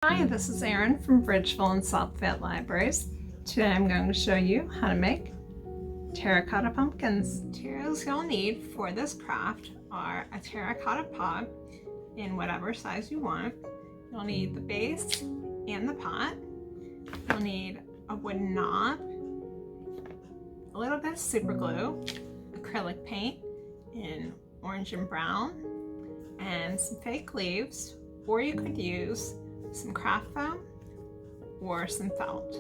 Hi, this is Erin from Bridgeville and South Fayette Libraries. Today I'm going to show you how to make terracotta pumpkins. Materials you'll need for this craft are a terracotta pot in whatever size you want. You'll need the base and the pot. You'll need a wooden knob, a little bit of super glue, acrylic paint in orange and brown, and some fake leaves, or you could use some craft foam or some felt.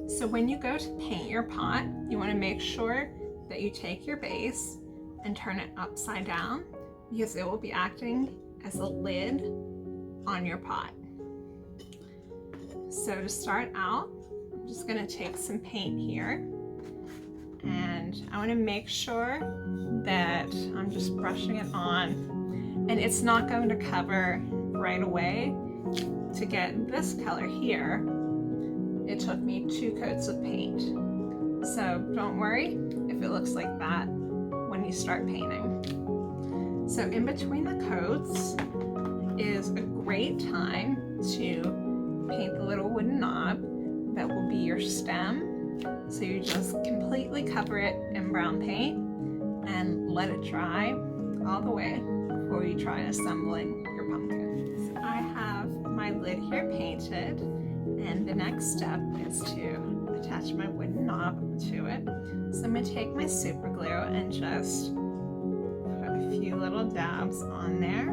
So when you go to paint your pot, you want to make sure that you take your base and turn it upside down because it will be acting as a lid on your pot. So to start out, I'm just going to take some paint here, and I want to make sure that I'm just brushing it on, and it's not going to cover right away. To get this color here, it took me 2 coats of paint. So don't worry if it looks like that when you start painting. So in between the coats is a great time to paint the little wooden knob that will be your stem. So you just completely cover it in brown paint and let it dry all the way before you try assembling your pumpkin. So I have my lid here painted, and the next step is to attach my wooden knob to it. So I'm going to take my super glue and just put a few little dabs on there,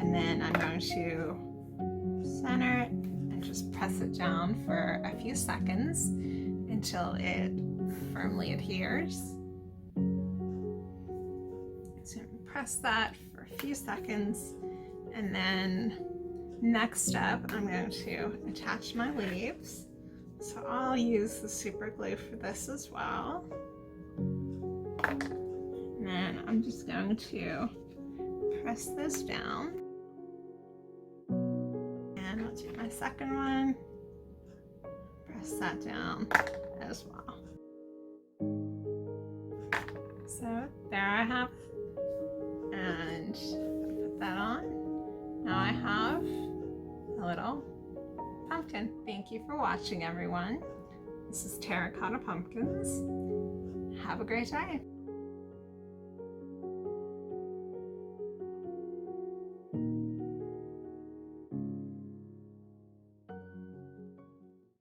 and then I'm going to center it and just press it down for a few seconds until it firmly adheres. So press that for a few seconds, and then next step I'm going to attach my leaves. So I'll use the super glue for this as well. And then I'm just going to press this down, and I'll do my second one, press that down as well. So there I have, and put that on. Now I have a little pumpkin. Thank you for watching, everyone. This is Terracotta Pumpkins. Have a great day.